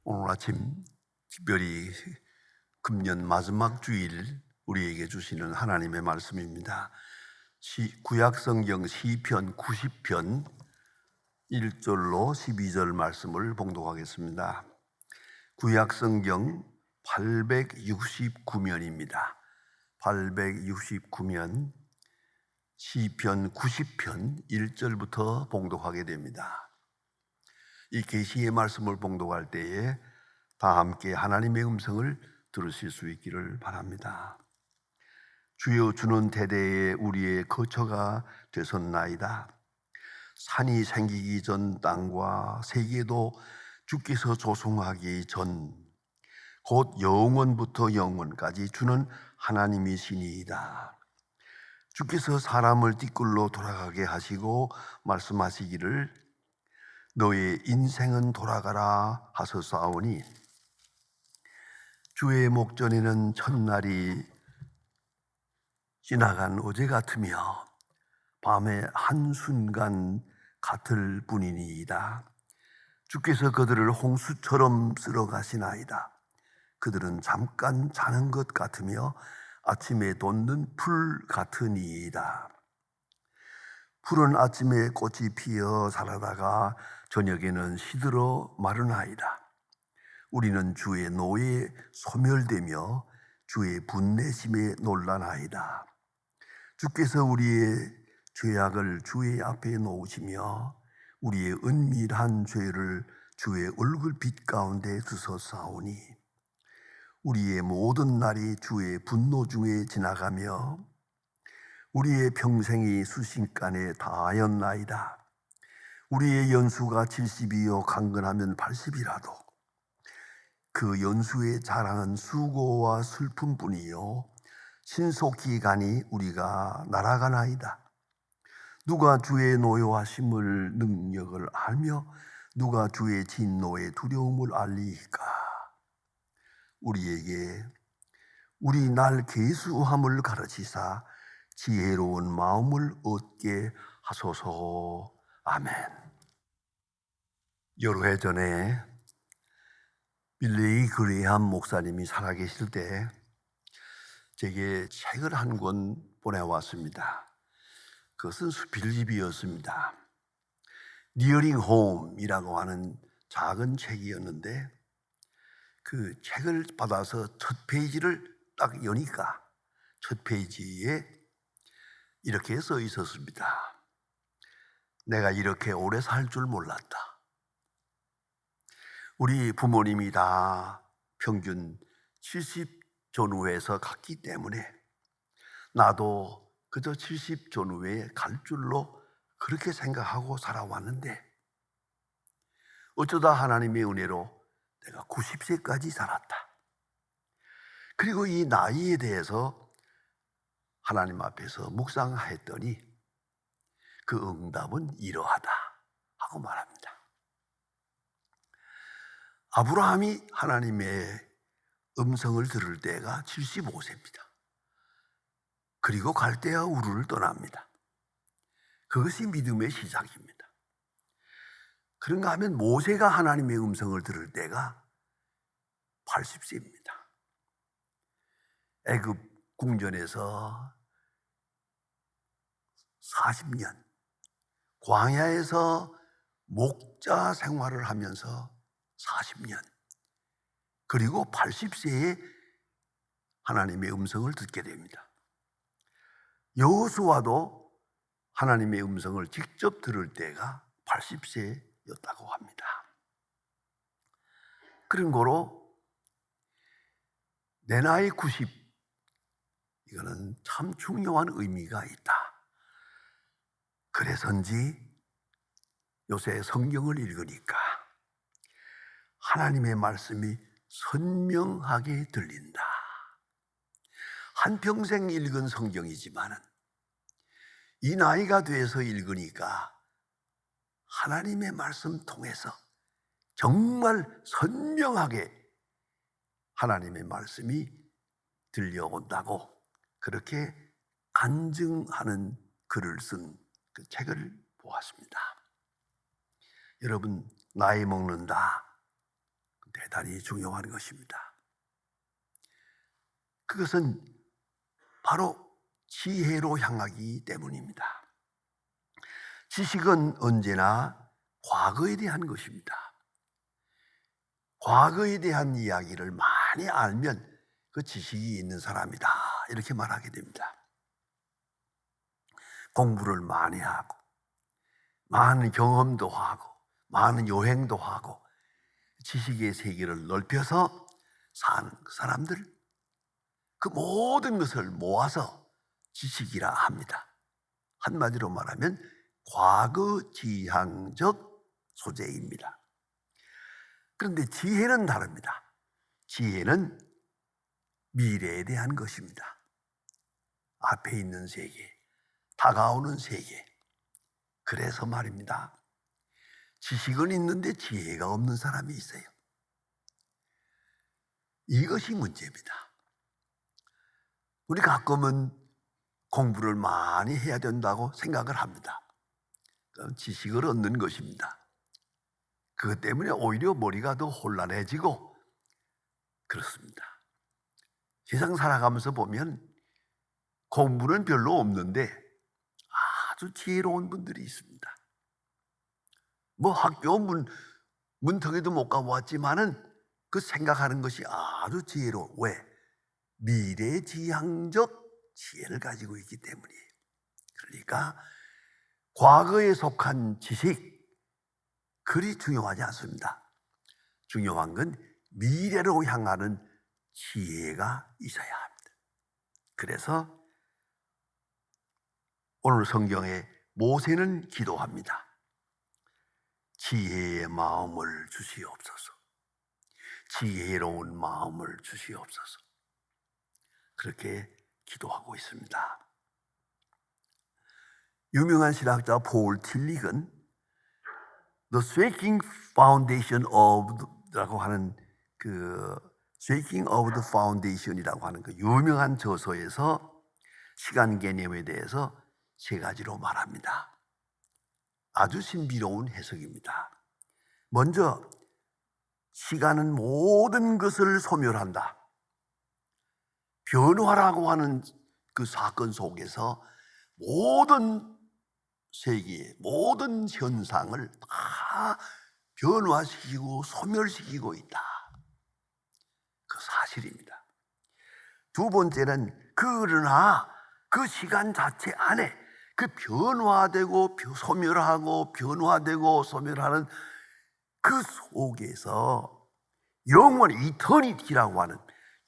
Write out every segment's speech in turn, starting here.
오늘 아침 특별히 금년 마지막 주일 우리에게 주시는 하나님의 말씀입니다. 구약성경 시편 90편 1절로 12절 말씀을 봉독하겠습니다. 구약성경 869면입니다. 869면 시편 90편 1절부터 봉독하게 됩니다. 이 계시의 말씀을 봉독할 때에 다 함께 하나님의 음성을 들으실 수 있기를 바랍니다. 주여, 주는 대대에 우리의 거처가 되셨나이다. 산이 생기기 전 땅과 세계도 주께서 조성하기 전 곧 영원부터 영원까지 주는 하나님이시니이다. 주께서 사람을 띠끌로 돌아가게 하시고 말씀하시기를 너의 인생은 돌아가라 하셨사오니 주의 목전에는 첫날이 지나간 어제 같으며 밤의 한순간 같을 뿐이니이다. 주께서 그들을 홍수처럼 쓸어 가시나이다. 그들은 잠깐 자는 것 같으며 아침에 돋는 풀 같으니이다. 푸른 아침에 꽃이 피어 자라다가 저녁에는 시들어 마르나이다. 우리는 주의 노에 소멸되며 주의 분내심에 놀라나이다. 주께서 우리의 죄악을 주의 앞에 놓으시며 우리의 은밀한 죄를 주의 얼굴빛 가운데 두셨사오니 우리의 모든 날이 주의 분노 중에 지나가며 우리의 평생이 수순간에 다하였나이다. 우리의 연수가 70이요 강건하면 80이라도 그 연수의 자랑은 수고와 슬픔뿐이요 신속히 가니 우리가 날아가나이다. 누가 주의 노여하심을 능력을 알며 누가 주의 진노의 두려움을 알리이까. 우리에게 우리 날 계수함을 가르치사 지혜로운 마음을 얻게 하소서. 아멘. 여러 해 전에 빌리 그레이엄 목사님이 살아계실 때 제게 책을 한 권 보내왔습니다. 그것은 수필집이었습니다. Nearing Home이라고 하는 작은 책이었는데 그 책을 받아서 첫 페이지를 딱 여니까 첫 페이지에 이렇게 써 있었습니다. 내가 이렇게 오래 살 줄 몰랐다. 우리 부모님이 다 평균 70 전후에서 갔기 때문에 나도 그저 70 전후에 갈 줄로 그렇게 생각하고 살아왔는데 어쩌다 하나님의 은혜로 내가 90세까지 살았다. 그리고 이 나이에 대해서 하나님 앞에서 묵상했더니 그 응답은 이러하다 하고 말합니다. 아브라함이 하나님의 음성을 들을 때가 75세입니다. 그리고 갈대아 우르를 떠납니다. 그것이 믿음의 시작입니다. 그런가 하면 모세가 하나님의 음성을 들을 때가 80세입니다. 애굽 궁전에서 40년, 광야에서 목자 생활을 하면서 40년, 그리고 80세에 하나님의 음성을 듣게 됩니다. 여호수아도 하나님의 음성을 직접 들을 때가 80세였다고 합니다. 그런 거로 내 나이 90, 이거는 참 중요한 의미가 있다. 그래서인지 요새 성경을 읽으니까 하나님의 말씀이 선명하게 들린다. 한평생 읽은 성경이지만은 이 나이가 돼서 읽으니까 하나님의 말씀 통해서 정말 선명하게 하나님의 말씀이 들려온다고 그렇게 간증하는 글을 쓴 그 책을 보았습니다. 여러분, 나이 먹는다. 대단히 중요한 것입니다. 그것은 바로 지혜로 향하기 때문입니다. 지식은 언제나 과거에 대한 것입니다. 과거에 대한 이야기를 많이 알면 그 지식이 있는 사람이다, 이렇게 말하게 됩니다. 공부를 많이 하고 많은 경험도 하고 많은 여행도 하고 지식의 세계를 넓혀서 사는 사람들, 그 모든 것을 모아서 지식이라 합니다. 한마디로 말하면 과거지향적 소재입니다. 그런데 지혜는 다릅니다. 지혜는 미래에 대한 것입니다. 앞에 있는 세계, 다가오는 세계. 그래서 말입니다, 지식은 있는데 지혜가 없는 사람이 있어요. 이것이 문제입니다. 우리 가끔은 공부를 많이 해야 된다고 생각을 합니다. 그럼 지식을 얻는 것입니다. 그것 때문에 오히려 머리가 더 혼란해지고 그렇습니다. 세상 살아가면서 보면 공부는 별로 없는데 아주 지혜로운 분들이 있습니다. 뭐 학교 문턱에도 못 가보았지만은 그 생각하는 것이 아주 지혜로워. 왜? 미래지향적 지혜를 가지고 있기 때문이에요. 그러니까 과거에 속한 지식, 그리 중요하지 않습니다. 중요한 건 미래로 향하는 지혜가 있어야 합니다. 그래서 오늘 성경에 모세는 기도합니다. 지혜의 마음을 주시옵소서. 지혜로운 마음을 주시옵소서. 그렇게 기도하고 있습니다. 유명한 신학자 폴 틸릭은 The Shaking Foundation of라고 하는 그 Shaking of the Foundation이라고 하는 그 유명한 저서에서 시간 개념에 대해서 세 가지로 말합니다. 아주 신비로운 해석입니다. 먼저, 시간은 모든 것을 소멸한다. 변화라고 하는 그 사건 속에서 모든 세계, 모든 현상을 다 변화시키고 소멸시키고 있다. 그 사실입니다. 두 번째는, 그러나 그 시간 자체 안에 그 변화되고 소멸하고 변화되고 소멸하는 그 속에서 영원, 이터니티라고 하는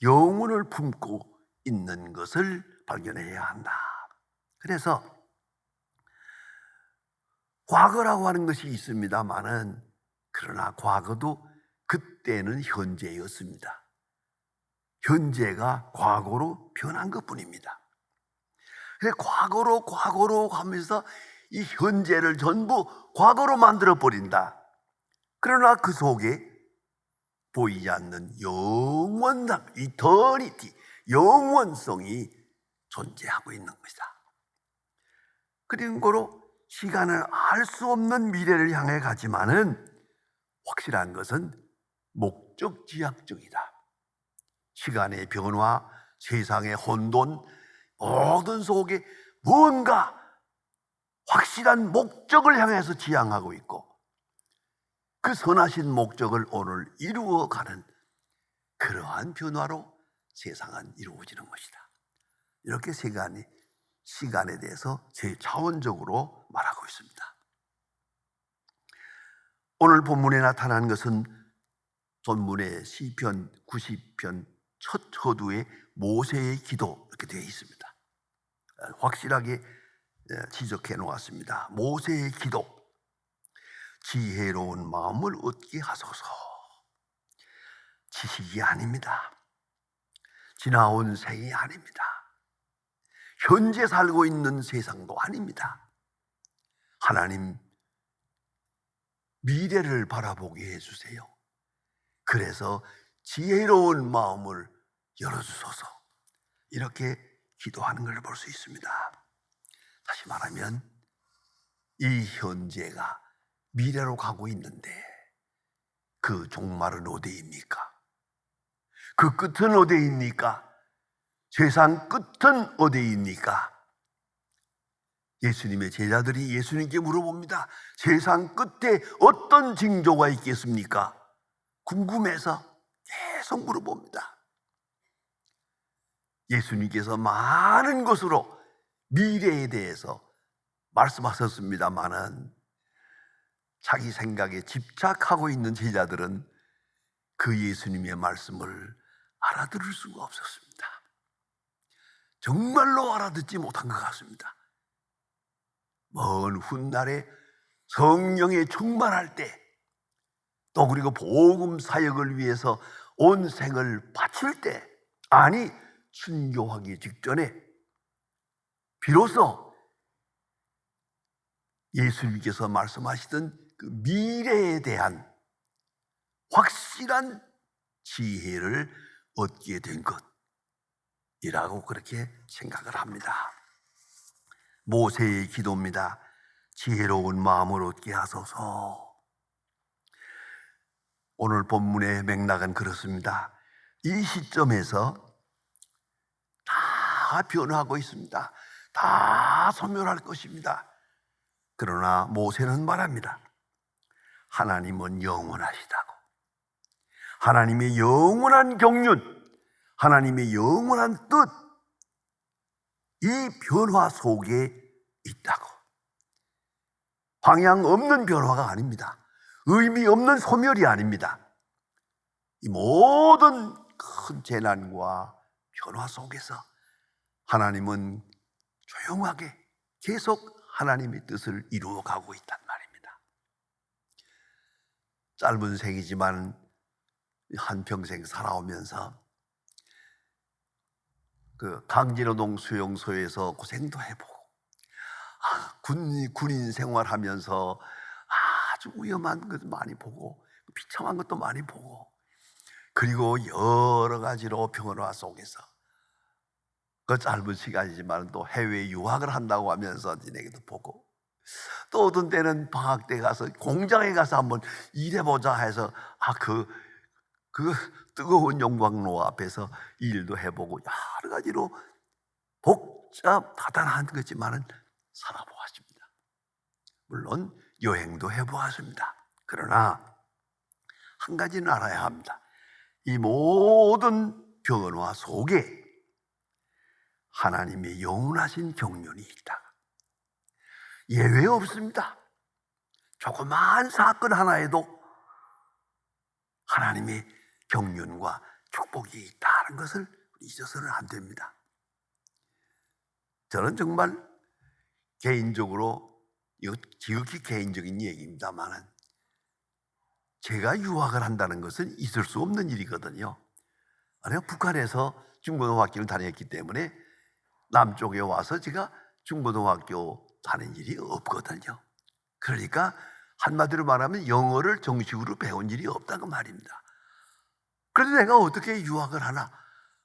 영혼을 품고 있는 것을 발견해야 한다. 그래서 과거라고 하는 것이 있습니다만은, 그러나 과거도 그때는 현재였습니다. 현재가 과거로 변한 것뿐입니다. 그래서 과거로 하면서 이 현재를 전부 과거로 만들어 버린다. 그러나 그 속에 보이지 않는 영원함, 이터니티, 영원성이 존재하고 있는 것이다. 그리고 시간을 알 수 없는 미래를 향해 가지만은 확실한 것은 목적지향적이다. 시간의 변화, 세상의 혼돈, 모든 속에 무언가 확실한 목적을 향해서 지향하고 있고, 그 선하신 목적을 오늘 이루어가는 그러한 변화로 세상은 이루어지는 것이다. 이렇게 시간에 대해서 제차원적으로 말하고 있습니다. 오늘 본문에 나타난 것은 전문의 시편 90편 첫 서두에 모세의 기도, 이렇게 되어 있습니다. 확실하게 지적해 놓았습니다. 모세의 기도, 지혜로운 마음을 얻게 하소서. 지식이 아닙니다. 지나온 생이 아닙니다. 현재 살고 있는 세상도 아닙니다. 하나님, 미래를 바라보게 해주세요. 그래서 지혜로운 마음을 열어주소서. 이렇게 기도하는 걸 볼 수 있습니다. 다시 말하면 이 현재가 미래로 가고 있는데 그 종말은 어디입니까? 그 끝은 어디입니까? 세상 끝은 어디입니까? 예수님의 제자들이 예수님께 물어봅니다. 세상 끝에 어떤 징조가 있겠습니까? 궁금해서 계속 물어봅니다. 예수님께서 많은 것으로 미래에 대해서 말씀하셨습니다마는 자기 생각에 집착하고 있는 제자들은 그 예수님의 말씀을 알아들을 수가 없었습니다. 정말로 알아듣지 못한 것 같습니다. 먼 훗날에 성령에 충만할 때, 또 그리고 복음 사역을 위해서 온 생을 바칠 때, 아니 순교하기 직전에 비로소 예수님께서 말씀하시던 그 미래에 대한 확실한 지혜를 얻게 된 것이라고 그렇게 생각을 합니다. 모세의 기도입니다. 지혜로운 마음을 얻게 하소서. 오늘 본문의 맥락은 그렇습니다. 이 시점에서 다 변화하고 있습니다. 다 소멸할 것입니다. 그러나 모세는 말합니다. 하나님은 영원하시다고. 하나님의 영원한 경륜, 하나님의 영원한 뜻, 이 변화 속에 있다고. 방향 없는 변화가 아닙니다. 의미 없는 소멸이 아닙니다. 이 모든 큰 재난과 변화 속에서 하나님은 조용하게 계속 하나님의 뜻을 이루어가고 있단 말입니다. 짧은 생이지만 한평생 살아오면서 그 강진호동 수용소에서 고생도 해보고, 군인 생활하면서 아주 위험한 것도 많이 보고, 비참한 것도 많이 보고, 그리고 여러 가지로 평화 속에서 그 짧은 시간이지만 또 해외 유학을 한다고 하면서 니네게도 보고, 또 어떤 때는 방학 때 가서 공장에 가서 한번 일해보자 해서 그 뜨거운 용광로 앞에서 일도 해보고 여러 가지로 다단한 거지만은 살아보았습니다. 물론 여행도 해보았습니다. 그러나 한 가지는 알아야 합니다. 이 모든 변화 속에 하나님의 영원하신 경륜이 있다. 예외 없습니다. 조그마한 사건 하나에도 하나님의 경륜과 축복이 있다는 것을 잊어서는 안 됩니다. 저는 정말 개인적으로, 이거 지극히 개인적인 얘기입니다만, 제가 유학을 한다는 것은 있을 수 없는 일이거든요. 내가 북한에서 중고등학교를 다녔기 때문에 남쪽에 와서 제가 중고등학교 다닌 일이 없거든요. 그러니까 한마디로 말하면 영어를 정식으로 배운 일이 없다고 말입니다. 그래서 내가 어떻게 유학을 하나?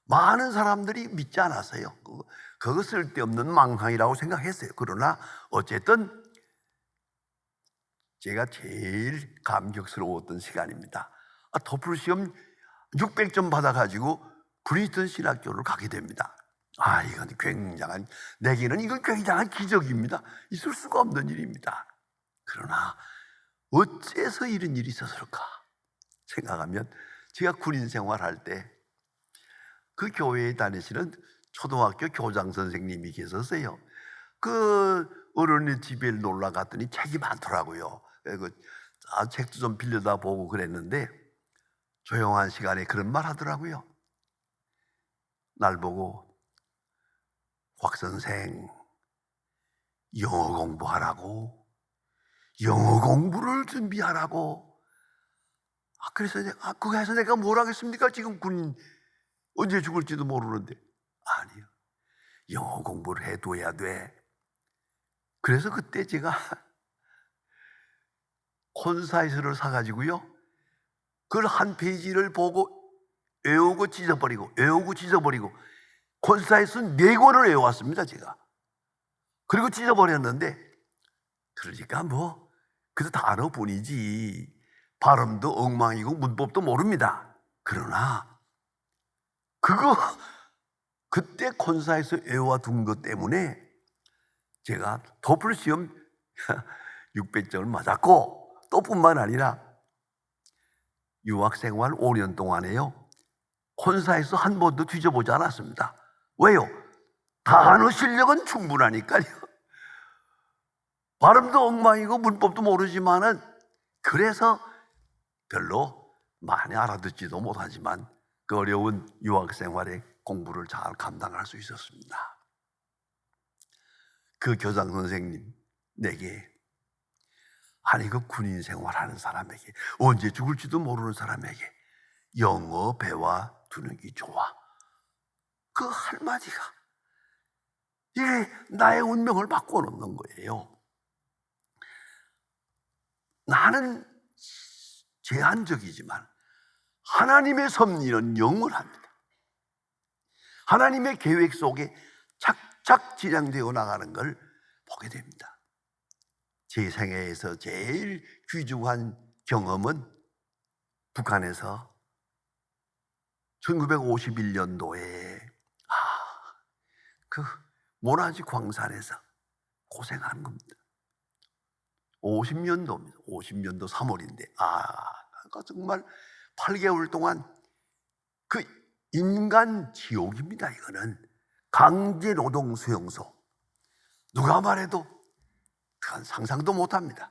많은 사람들이 믿지 않았어요. 그거 쓸데없는 망상이라고 생각했어요. 그러나 어쨌든 제가 제일 감격스러웠던 시간입니다. 토플 시험 600점 받아가지고 브리스턴 신학교를 가게 됩니다. 이건 이건 굉장한 기적입니다. 있을 수가 없는 일입니다. 그러나 어째서 이런 일이 있었을까 생각하면, 제가 군인 생활할 때 그 교회에 다니시는 초등학교 교장 선생님이 계셨어요. 그 어른의 집에 놀러 갔더니 책이 많더라고요. 책도 좀 빌려다 보고 그랬는데 조용한 시간에 그런 말 하더라고요. 날 보고, 곽 선생, 영어 공부하라고, 영어 공부를 준비하라고. 그래서 그거해서 내가 뭘 하겠습니까? 지금 군인 언제 죽을지도 모르는데. 아니요, 영어 공부를 해둬야 돼. 그래서 그때 제가 콘사이트를 사가지고요, 그걸 한 페이지를 보고 외우고 찢어버리고 콘사이트는 4권을 외워왔습니다, 제가. 그리고 찢어버렸는데, 그러니까 그래도 단어뿐이지 발음도 엉망이고 문법도 모릅니다. 그러나 그때 콘사에서 외워둔 것 때문에 제가 토플 시험 600점을 맞았고, 또 뿐만 아니라 유학생활 5년 동안에요, 콘사에서 한 번도 뒤져보지 않았습니다. 왜요? 단어 실력은 충분하니까요. 발음도 엉망이고 문법도 모르지만은, 그래서 별로 많이 알아듣지도 못하지만 그 어려운 유학생활의 공부를 잘 감당할 수 있었습니다. 그 교장 선생님 내게, 아니 그 군인 생활하는 사람에게, 언제 죽을지도 모르는 사람에게 영어 배워 두는 게 좋아, 그 한마디가 이게 나의 운명을 바꿔놓는 거예요. 나는 제한적이지만 하나님의 섭리는 영원합니다. 하나님의 계획 속에 착착 진행되어 나가는 걸 보게 됩니다. 제 생애에서 제일 귀중한 경험은 북한에서 1951년도에 그 모나지 광산에서 고생하는 겁니다. 50년도입니다. 50년도 3월인데 정말 8개월 동안 그 인간 지옥입니다. 이거는 강제 노동 수용소. 누가 말해도 그건 상상도 못합니다.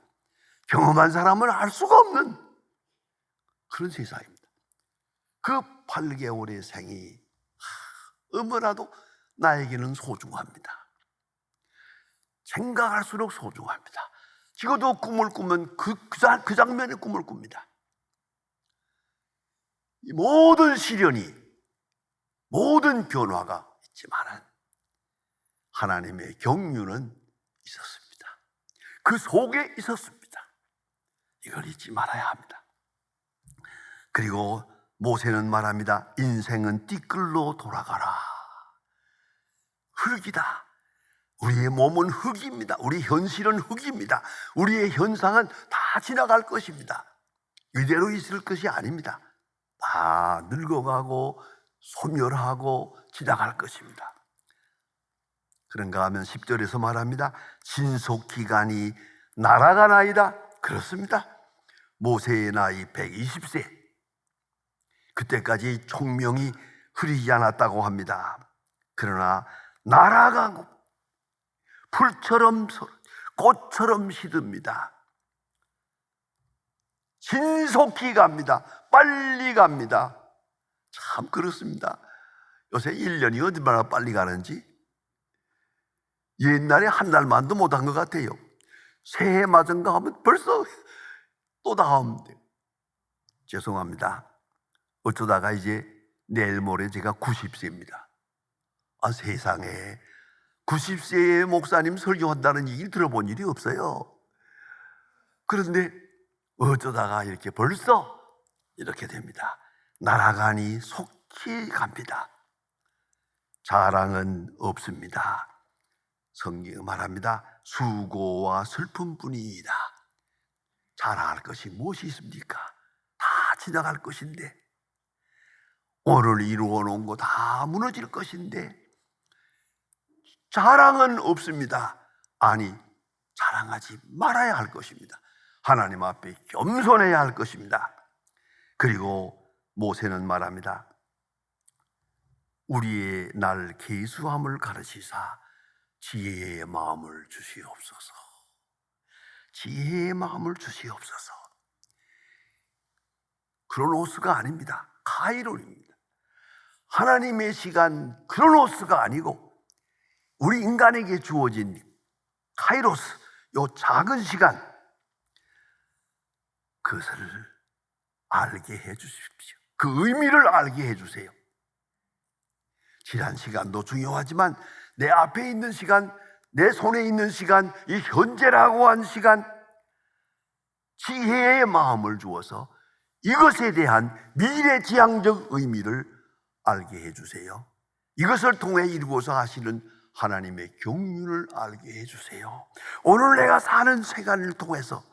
경험한 사람은 알 수가 없는 그런 세상입니다. 그 8개월의 생이 너무나도 나에게는 소중합니다. 생각할수록 소중합니다. 지금도 꿈을 꾸면 그 장면의 꿈을 꿉니다. 이 모든 시련이, 모든 변화가 있지만 하나님의 경륜은 있었습니다. 그 속에 있었습니다. 이걸 잊지 말아야 합니다. 그리고 모세는 말합니다. 인생은 띠끌로 돌아가라. 흙이다. 우리의 몸은 흙입니다. 우리 현실은 흙입니다. 우리의 현상은 다 지나갈 것입니다. 이대로 있을 것이 아닙니다. 다 늙어가고 소멸하고 지나갈 것입니다. 그런가 하면 10절에서 말합니다. 신속기간이 날아가나이다. 그렇습니다. 모세의 나이 120세. 그때까지 총명이 흐리지 않았다고 합니다. 그러나 날아가고 풀처럼 꽃처럼 시듭니다. 신속히 갑니다. 빨리 갑니다. 참 그렇습니다. 요새 1년이 얼마나 빨리 가는지 옛날에 한 달만도 못한 것 같아요. 새해 맞은가 하면 벌써 또 다음. 죄송합니다. 어쩌다가 이제 내일 모레 제가 90세입니다. 세상에 90세의 목사님 설교한다는 얘기를 들어본 일이 없어요. 그런데 어쩌다가 이렇게 벌써 이렇게 됩니다. 날아가니 속히 갑니다. 자랑은 없습니다. 성경이 말합니다. 수고와 슬픔뿐이다. 자랑할 것이 무엇이 있습니까? 다 지나갈 것인데, 오늘 이루어 놓은 거 다 무너질 것인데 자랑은 없습니다. 아니, 자랑하지 말아야 할 것입니다. 하나님 앞에 겸손해야 할 것입니다. 그리고 모세는 말합니다. 우리의 날 계수함을 가르치사 지혜의 마음을 주시옵소서. 지혜의 마음을 주시옵소서. 크로노스가 아닙니다. 카이론입니다. 하나님의 시간 크로노스가 아니고 우리 인간에게 주어진 카이로스, 요 작은 시간, 그것을 알게 해 주십시오. 그 의미를 알게 해 주세요. 지난 시간도 중요하지만 내 앞에 있는 시간, 내 손에 있는 시간, 이 현재라고 한 시간, 지혜의 마음을 주어서 이것에 대한 미래지향적 의미를 알게 해주세요. 이것을 통해 이루어서 하시는 하나님의 경륜을 알게 해주세요. 오늘 내가 사는 시간을 통해서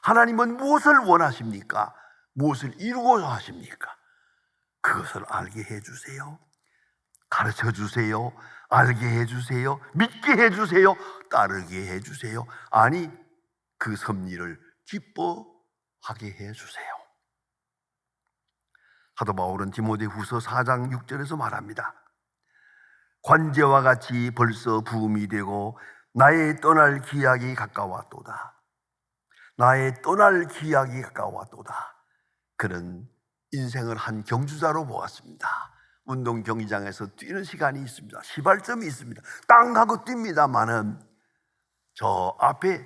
하나님은 무엇을 원하십니까? 무엇을 이루고자 하십니까? 그것을 알게 해주세요. 가르쳐 주세요. 알게 해주세요. 믿게 해주세요. 따르게 해주세요. 아니, 그 섭리를 기뻐하게 해주세요. 사도 바울은 디모데후서 4장 6절에서 말합니다. 관제와 같이 벌써 부음이 되고 나의 떠날 기약이 가까웠도다. 나의 떠날 기약이 가까웠도다. 그는 인생을 한 경주자로 보았습니다. 운동 경기장에서 뛰는 시간이 있습니다. 시발점이 있습니다. 땅 하고 뜁니다마는 저 앞에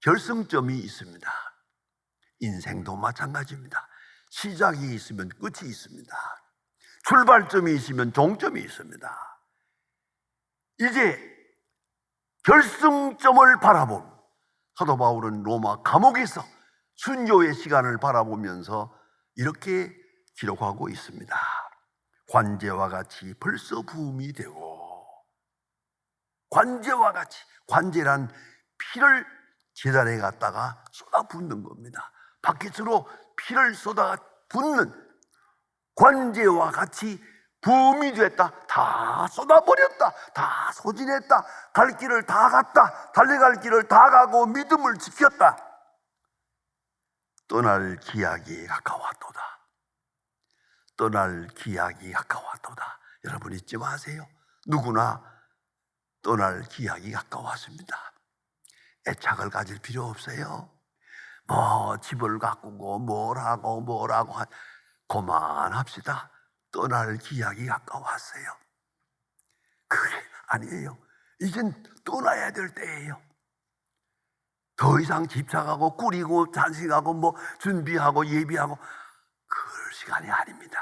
결승점이 있습니다. 인생도 마찬가지입니다. 시작이 있으면 끝이 있습니다. 출발점이 있으면 종점이 있습니다. 이제 결승점을 바라본 사도 바울은 로마 감옥에서 순교의 시간을 바라보면서 이렇게 기록하고 있습니다. 관제와 같이 벌써 부음이 되고, 관제와 같이, 관제란 피를 제단에 갖다가 쏟아 붓는 겁니다. 바퀴으로 피를 쏟아 붓는, 관제와 같이 부음이 됐다. 다 쏟아버렸다. 다 소진했다. 갈 길을 다 갔다. 달려갈 길을 다 가고 믿음을 지켰다. 떠날 기약이 가까웠도다. 떠날 기약이 가까웠도다. 여러분 잊지 마세요. 누구나 떠날 기약이 가까웠습니다. 애착을 가질 필요 없어요. 뭐 집을 가꾸고 뭘 하고 그만합시다. 떠날 기약이 가까웠어요. 그게 아니에요. 이젠 떠나야 될 때예요. 더 이상 집착하고 꾸리고 잔식하고 뭐 준비하고 예비하고 그럴 시간이 아닙니다.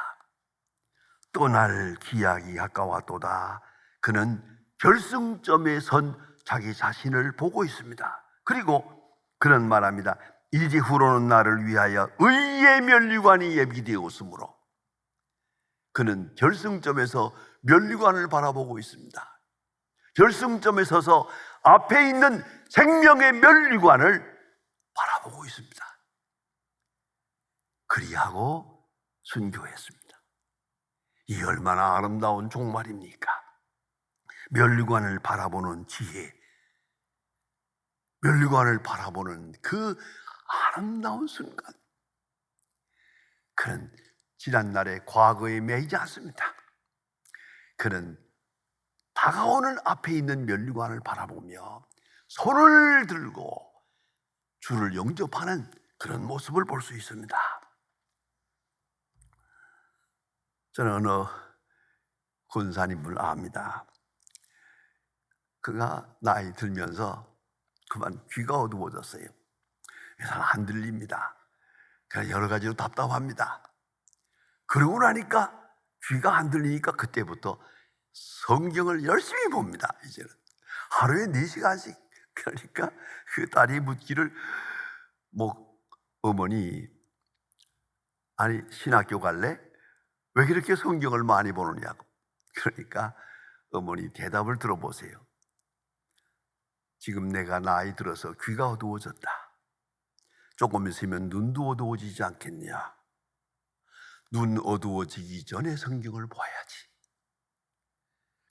떠날 기약이 가까웠도다. 그는 결승점에 선 자기 자신을 보고 있습니다. 그리고 그는 말합니다. 이제후로는 나를 위하여 의의 면류관이 예비되었으므로. 그는 결승점에서 면류관을 바라보고 있습니다. 결승점에 서서 앞에 있는 생명의 면류관을 바라보고 있습니다. 그리하고 순교했습니다. 이 얼마나 아름다운 종말입니까? 면류관을 바라보는 지혜, 면류관을 바라보는 그 아름다운 순간. 그는 지난날의 과거에 매이지 않습니다. 그는 다가오는 앞에 있는 면류관을 바라보며 손을 들고 주를 영접하는 그런 모습을 볼 수 있습니다. 저는 어느 권사님을 압니다. 그가 나이 들면서 그만 귀가 어두워졌어요. 그래서 안 들립니다. 그래서 여러 가지로 답답합니다. 그러고 나니까 귀가 안 들리니까 그때부터 성경을 열심히 봅니다. 이제는 하루에 4시간씩. 그러니까 그 딸이 묻기를 뭐 어머니 아니 신학교 갈래? 왜 그렇게 성경을 많이 보느냐고. 그러니까 어머니 대답을 들어보세요. 지금 내가 나이 들어서 귀가 어두워졌다. 조금 있으면 눈도 어두워지지 않겠냐. 눈 어두워지기 전에 성경을 봐야지.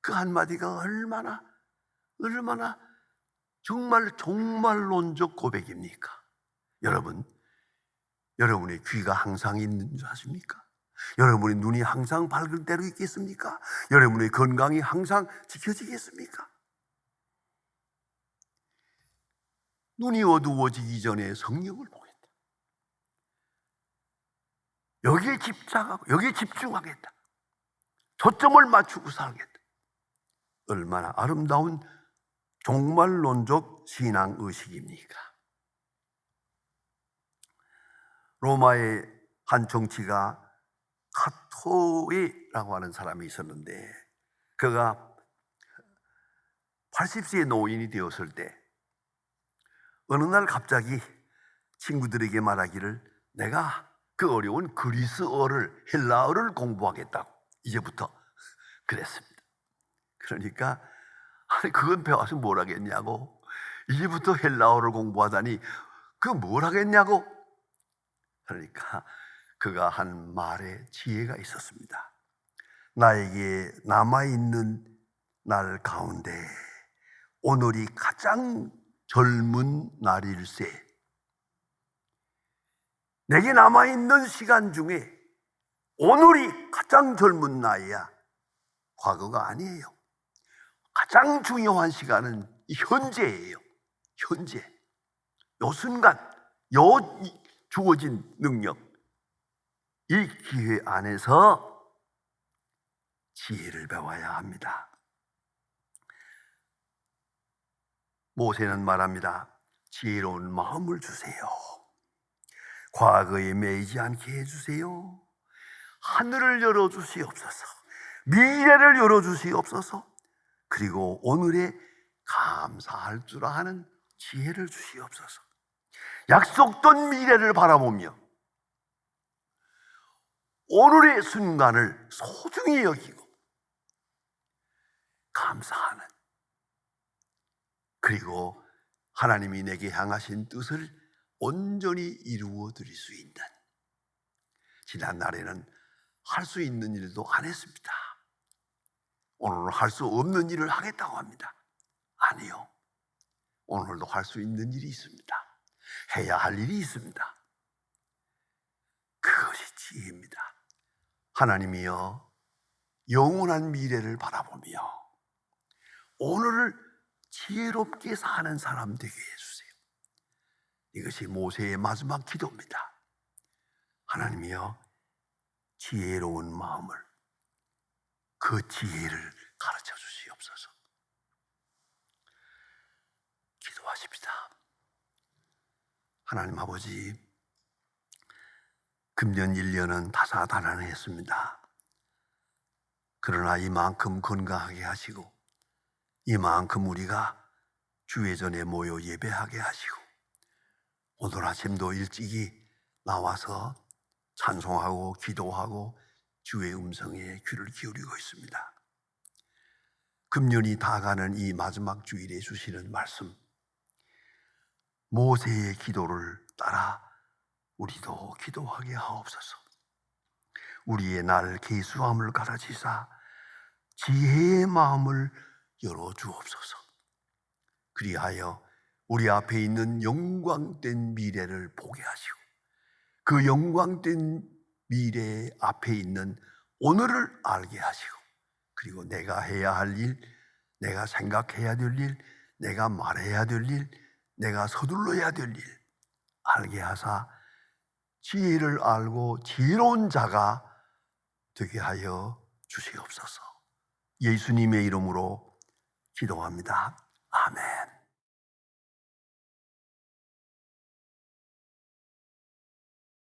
그 한마디가 얼마나 정말 종말론적 고백입니까? 여러분, 여러분의 귀가 항상 있는 줄 아십니까? 여러분의 눈이 항상 밝을 대로 있겠습니까? 여러분의 건강이 항상 지켜지겠습니까? 눈이 어두워지기 전에 성경을 보겠다. 여기에 집착하고 여기에 집중하겠다. 초점을 맞추고 살겠다. 얼마나 아름다운 종말론적 신앙의식입니까? 로마의 한 정치가 카토이라고 하는 사람이 있었는데 그가 80세의 노인이 되었을 때 어느 날 갑자기 친구들에게 말하기를 내가 그 어려운 그리스어를 헬라어를 공부하겠다고 이제부터 그랬습니다. 그러니까 아니 그건 배워서 뭘 하겠냐고 이제부터 헬라어를 공부하다니 그 뭘 하겠냐고? 그러니까 그가 한 말에 지혜가 있었습니다. 나에게 남아있는 날 가운데 오늘이 가장 젊은 날일세. 내게 남아있는 시간 중에 오늘이 가장 젊은 나이야. 과거가 아니에요. 가장 중요한 시간은 현재예요. 현재. 요 순간, 요 주어진 능력, 이 기회 안에서 지혜를 배워야 합니다. 모세는 말합니다. 지혜로운 마음을 주세요. 과거에 매이지 않게 해주세요. 하늘을 열어주시옵소서. 미래를 열어주시옵소서. 그리고 오늘에 감사할 줄 아는 지혜를 주시옵소서. 약속된 미래를 바라보며 오늘의 순간을 소중히 여기고 감사하는, 그리고 하나님이 내게 향하신 뜻을 온전히 이루어 드릴 수 있는, 지난 날에는 할 수 있는 일도 안 했습니다. 오늘은 할 수 없는 일을 하겠다고 합니다. 아니요. 오늘도 할 수 있는 일이 있습니다. 해야 할 일이 있습니다. 그것이 지혜입니다. 하나님이여, 영원한 미래를 바라보며 오늘을 지혜롭게 사는 사람 되게 해주세요. 이것이 모세의 마지막 기도입니다. 하나님이여, 지혜로운 마음을, 그 지혜를 가르쳐 주시옵소서. 기도하십시다. 하나님 아버지, 금년 1년은 다사다난했습니다. 그러나 이만큼 건강하게 하시고, 이만큼 우리가 주회전에 모여 예배하게 하시고, 오늘 아침도 일찍이 나와서 찬송하고 기도하고 주의 음성에 귀를 기울이고 있습니다. 금년이 다가는 이 마지막 주일에 주시는 말씀, 모세의 기도를 따라 우리도 기도하게 하옵소서. 우리의 날 계수함을 가르치사 지혜의 마음을 열어주옵소서. 그리하여 우리 앞에 있는 영광된 미래를 보게 하시고, 그 영광된 미래 앞에 있는 오늘을 알게 하시고, 그리고 내가 해야 할 일, 내가 생각해야 될 일, 내가 말해야 될 일, 내가 서둘러야 될 일 알게 하사 지혜를 알고 지혜로운 자가 되게 하여 주시옵소서. 예수님의 이름으로 기도합니다. 아멘.